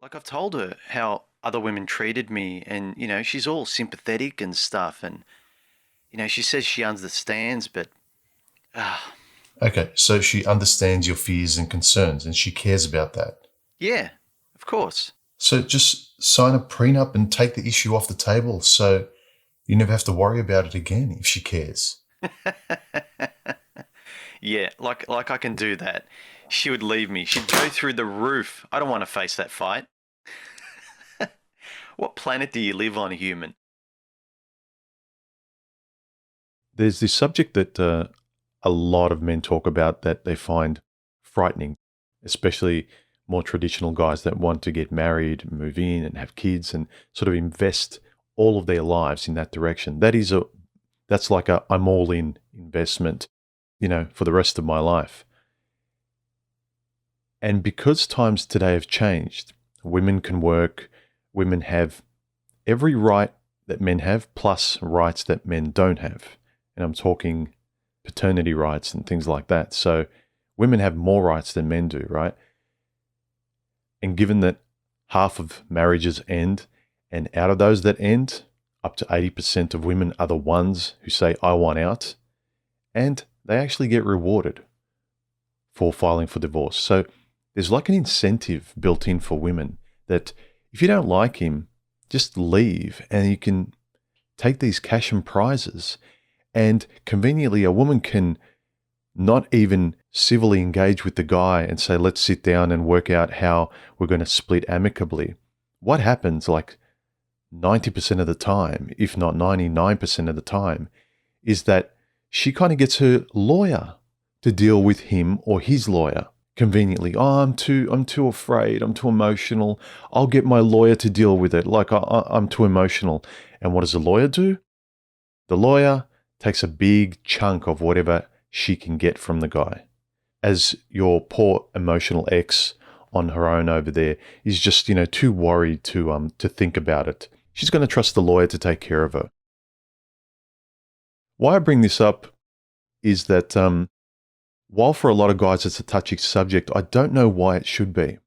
Like I've told her how other women treated me and, she's all sympathetic and stuff. And, she says she understands, but, uh, Okay, so she understands your fears and concerns and she cares about that. yeah, of course. So just sign a prenup and take the issue off the table so you never have to worry about it again if she cares. Yeah, like I can do that. She would leave me. She'd go through the roof. I don't want to face that fight. What planet do you live on, human? There's this subject that a lot of men talk about that they find frightening, especially more traditional guys that want to get married, move in, and have kids, and sort of invest all of their lives in that direction. That's like a I'm all in investment, for the rest of my life. And because times today have changed, women can work, women have every right that men have, plus rights that men don't have. And I'm talking paternity rights and things like that. So women have more rights than men do, right? And given that half of marriages end, and out of those that end, up to 80% of women are the ones who say, I want out, and they actually get rewarded for filing for divorce. So there's like an incentive built in for women that if you don't like him, just leave and you can take these cash and prizes. And conveniently, a woman can not even civilly engage with the guy and say, let's sit down and work out how we're going to split amicably. What happens like 90% of the time, if not 99% of the time, is that she kind of gets her lawyer to deal with him or his lawyer. Conveniently, I'm too afraid, I'm too emotional. I'll get my lawyer to deal with it. Like I'm too emotional. And what does the lawyer do? The lawyer takes a big chunk of whatever she can get from the guy. As your poor emotional ex on her own over there is just, too worried to think about it. She's going to trust the lawyer to take care of her. Why I bring this up is that while for a lot of guys it's a touchy subject, I don't know why it should be.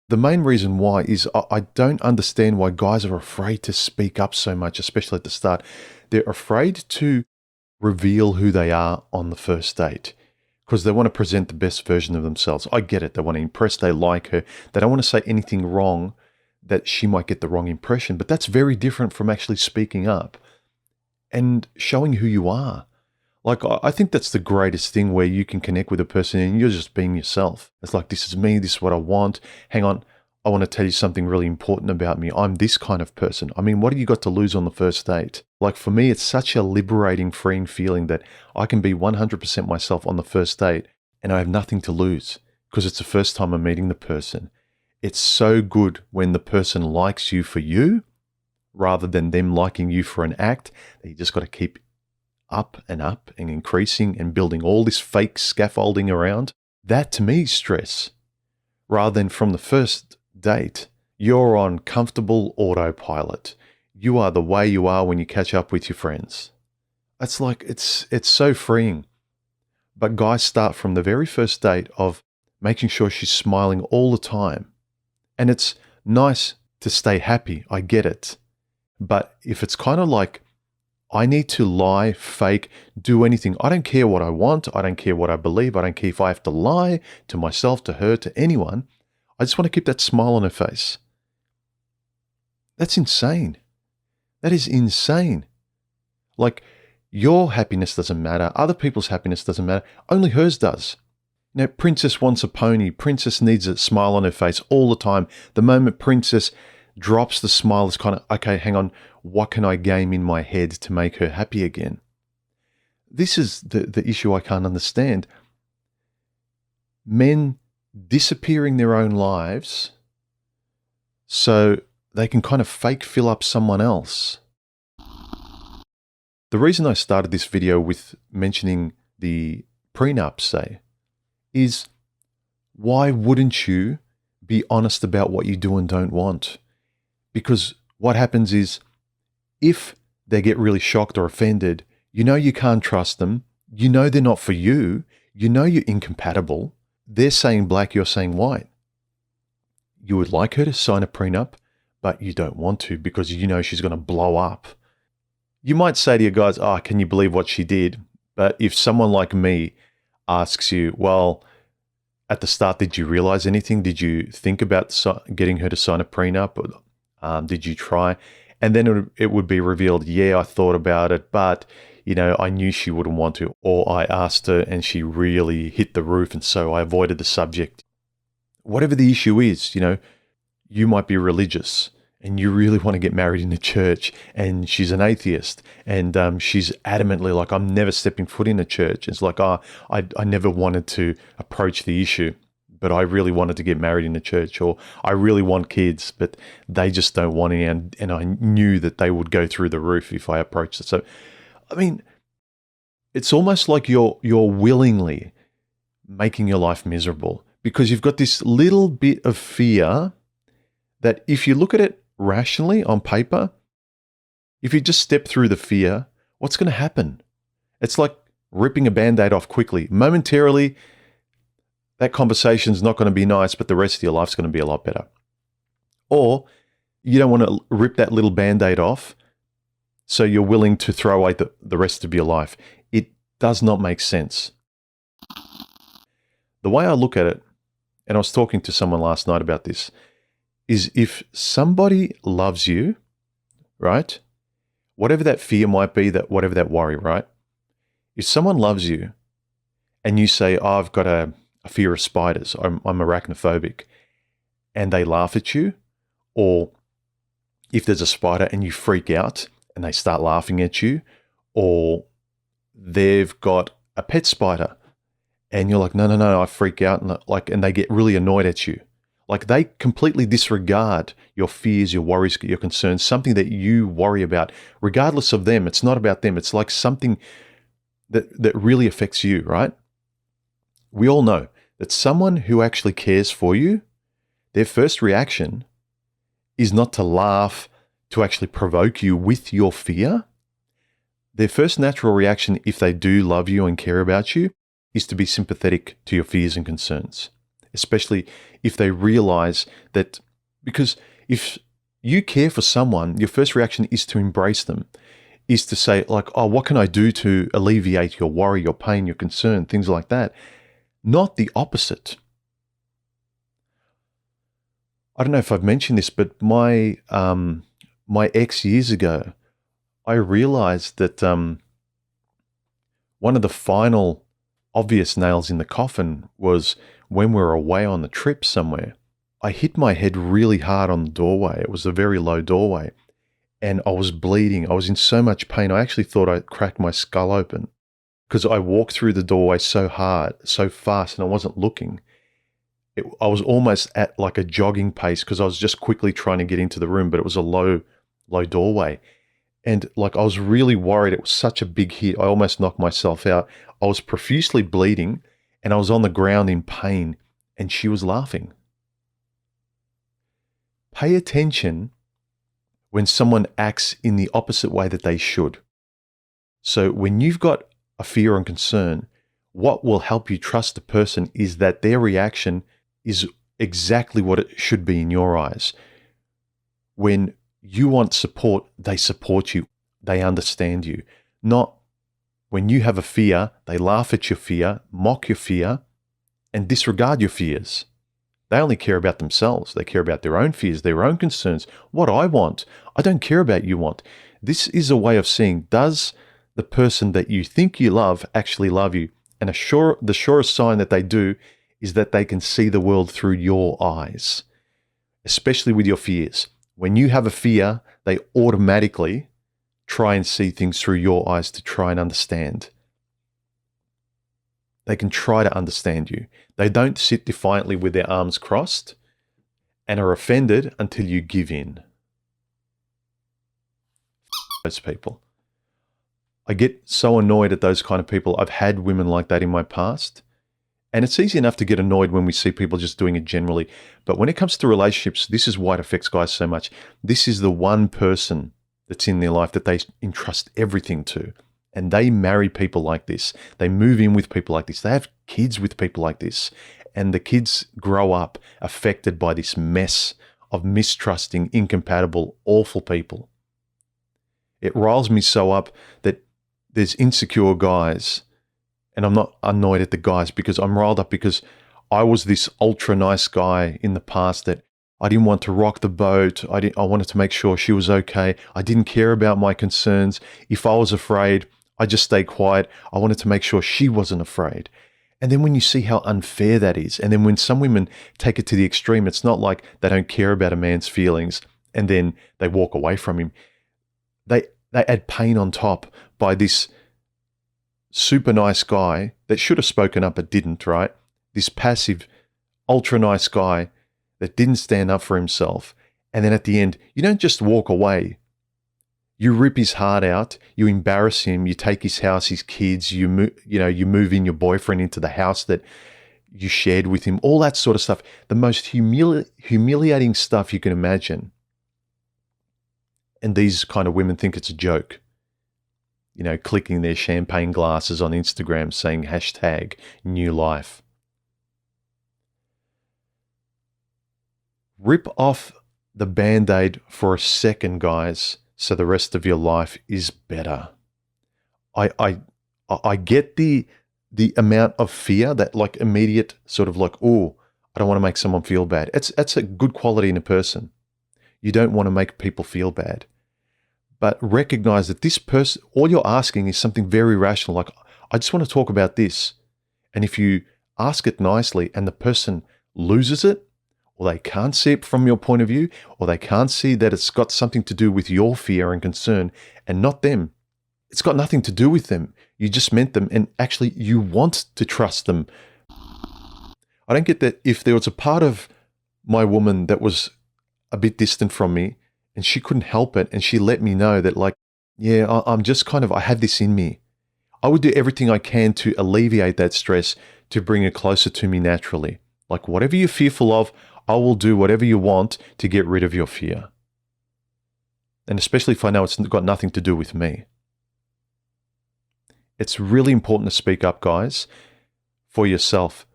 The main reason why is I don't understand why guys are afraid to speak up so much, especially at the start. They're afraid to reveal who they are on the first date because they want to present the best version of themselves. I get it. They want to impress. They like her. They don't want to say anything wrong that she might get the wrong impression. But that's very different from actually speaking up and showing who you are. Like, I think that's the greatest thing where you can connect with a person and you're just being yourself. It's like, this is me, this is what I want. Hang on, I want to tell you something really important about me. I'm this kind of person. I mean, what have you got to lose on the first date? Like for me, it's such a liberating, freeing feeling that I can be 100% myself on the first date and I have nothing to lose because it's the first time I'm meeting the person. It's so good when the person likes you for you rather than them liking you for an act that you just got to keep up and increasing and building all this fake scaffolding around. That to me is stress. Rather than from the first date, you're on comfortable autopilot. You are the way you are when you catch up with your friends. It's like, it's so freeing. But guys start from the very first date of making sure she's smiling all the time. And it's nice to stay happy, I get it. But if it's kind of like, I need to lie, fake, do anything. I don't care what I want. I don't care what I believe. I don't care if I have to lie to myself, to her, to anyone. I just want to keep that smile on her face. That's insane. That is insane. Like, your happiness doesn't matter. Other people's happiness doesn't matter. Only hers does. Now, Princess wants a pony. Princess needs a smile on her face all the time. The moment Princess drops the smile, it's kind of, okay, hang on, what can I game in my head to make her happy again? This is the issue I can't understand. Men disappearing their own lives so they can kind of fake fill up someone else. The reason I started this video with mentioning the prenup, say, is why wouldn't you be honest about what you do and don't want? Because what happens is, if they get really shocked or offended, you know you can't trust them, you know they're not for you, you know you're incompatible, they're saying black, you're saying white. you would like her to sign a prenup, but you don't want to because you know she's going to blow up. You might say to your guys, oh, can you believe what she did? But if someone like me asks you, well, at the start, did you realize anything? Did you think about getting her to sign a prenup? Did you try? And then it would be revealed, yeah, I thought about it, but, I knew she wouldn't want to. Or I asked her and she really hit the roof, and so I avoided the subject. Whatever the issue is, you might be religious and you really want to get married in the church, and she's an atheist, and she's adamantly like, I'm never stepping foot in a church. It's like, I never wanted to approach the issue, but I really wanted to get married in the church, or I really want kids, but they just don't want any, and I knew that they would go through the roof if I approached it. So, it's almost like you're willingly making your life miserable because you've got this little bit of fear that if you look at it rationally on paper, if you just step through the fear, what's going to happen? It's like ripping a Band-Aid off quickly. Momentarily, that conversation's not going to be nice, but the rest of your life's going to be a lot better. Or you don't want to rip that little Band-Aid off, so you're willing to throw away the rest of your life. It does not make sense. The way I look at it, and I was talking to someone last night about this, is if somebody loves you, right? Whatever that fear might be, whatever that worry, right? If someone loves you and you say, oh, I've got a fear of spiders, I'm arachnophobic, and they laugh at you, or if there's a spider and you freak out and they start laughing at you, or they've got a pet spider and you're like, no, I freak out, and they get really annoyed at you. Like they completely disregard your fears, your worries, your concerns, something that you worry about, regardless of them. It's not about them. It's like something that really affects you, right? We all know that someone who actually cares for you, their first reaction is not to laugh, to actually provoke you with your fear. Their first natural reaction, if they do love you and care about you, is to be sympathetic to your fears and concerns, especially if they realize that, because if you care for someone, your first reaction is to embrace them, is to say like, oh, what can I do to alleviate your worry, your pain, your concern, things like that, not the opposite. I don't know if I've mentioned this, but my ex years ago, I realized that one of the final obvious nails in the coffin was when we were away on the trip somewhere. I hit my head really hard on the doorway. It was a very low doorway, and I was bleeding. I was in so much pain. I actually thought I cracked my skull open because I walked through the doorway so hard, so fast, and I wasn't looking. I was almost at like a jogging pace because I was just quickly trying to get into the room, but it was a low doorway. And like I was really worried. It was such a big hit. I almost knocked myself out. I was profusely bleeding and I was on the ground in pain, and she was laughing. Pay attention when someone acts in the opposite way that they should. So when you've got a fear and concern, what will help you trust the person is that their reaction is exactly what it should be in your eyes. When you want support, they support you. They understand you. Not when you have a fear, they laugh at your fear, mock your fear, and disregard your fears. They only care about themselves. They care about their own fears, their own concerns. What I want, I don't care about you want. This is a way of seeing, does the person that you think you love actually love you? And the surest sign that they do is that they can see the world through your eyes, especially with your fears. When you have a fear, they automatically try and see things through your eyes to try and understand. They can try to understand you. They don't sit defiantly with their arms crossed and are offended until you give in. Those people. I get so annoyed at those kind of people. I've had women like that in my past. And it's easy enough to get annoyed when we see people just doing it generally. But when it comes to relationships, this is why it affects guys so much. This is the one person that's in their life that they entrust everything to. And they marry people like this. They move in with people like this. They have kids with people like this. and the kids grow up affected by this mess of mistrusting, incompatible, awful people. It riles me so up that there's insecure guys, and I'm not annoyed at the guys because I'm riled up because I was this ultra nice guy in the past that I didn't want to rock the boat. I wanted to make sure she was okay. I didn't care about my concerns. If I was afraid, I just stayed quiet. I wanted to make sure she wasn't afraid. And then when you see how unfair that is, and then when some women take it to the extreme, it's not like they don't care about a man's feelings and then they walk away from him. They add pain on top by this super nice guy that should have spoken up but didn't, right? This passive, ultra nice guy that didn't stand up for himself. And then at the end, you don't just walk away. You rip his heart out, you embarrass him, you take his house, his kids, you move in your boyfriend into the house that you shared with him, all that sort of stuff. The most humiliating stuff you can imagine. And these kind of women think it's a joke. Clicking their champagne glasses on Instagram saying #NewLife. Rip off the Band-Aid for a second, guys, so the rest of your life is better. I get the amount of fear, that like immediate sort of like, oh, I don't want to make someone feel bad. That's a good quality in a person. You don't want to make people feel bad. But recognize that this person, all you're asking is something very rational, like, I just want to talk about this. And if you ask it nicely and the person loses it, or they can't see it from your point of view, or they can't see that it's got something to do with your fear and concern and not them. It's got nothing to do with them. You just meant them, and actually you want to trust them. I don't get that if there was a part of my woman that was a bit distant from me and she couldn't help it and she let me know that like, yeah, I'm just kind of, I have this in me. I would do everything I can to alleviate that stress, to bring it closer to me naturally. Like whatever you're fearful of, I will do whatever you want to get rid of your fear. And especially if I know it's got nothing to do with me. It's really important to speak up, guys, for yourself.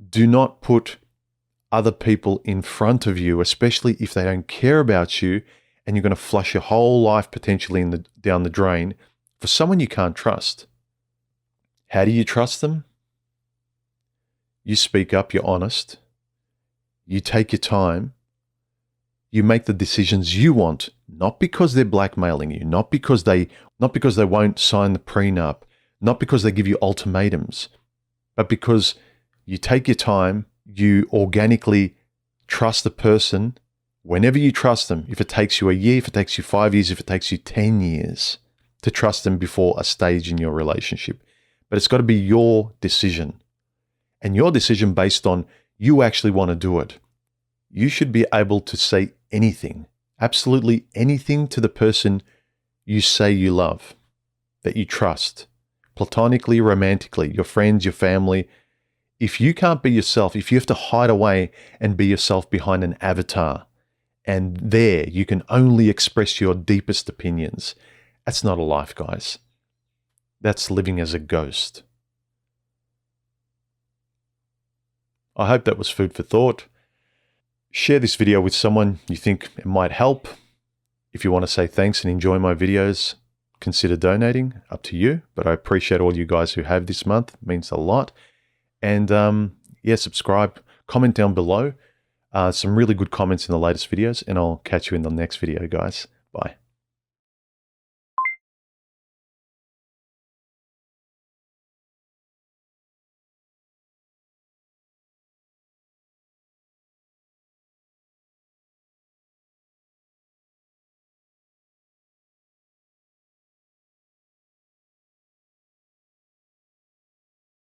Do not put other people in front of you, especially if they don't care about you and you're going to flush your whole life potentially down the drain for someone you can't trust. How do you trust them? You speak up, you're honest. You take your time. You make the decisions you want, not because they're blackmailing you, not because they won't sign the prenup, not because they give you ultimatums, but because you take your time, you organically trust the person whenever you trust them. If it takes you a year, if it takes you 5 years, if it takes you 10 years to trust them before a stage in your relationship. But it's got to be your decision. And your decision based on you actually want to do it. You should be able to say anything, absolutely anything to the person you say you love, that you trust, platonically, romantically, your friends, your family. If you can't be yourself, if you have to hide away and be yourself behind an avatar, and there you can only express your deepest opinions, that's not a life, guys. That's living as a ghost. I hope that was food for thought. Share this video with someone you think it might help. If you want to say thanks and enjoy my videos, consider donating. Up to you. But I appreciate all you guys who have this month. It means a lot. And subscribe, comment down below. Some really good comments in the latest videos, and I'll catch you in the next video, guys. Bye.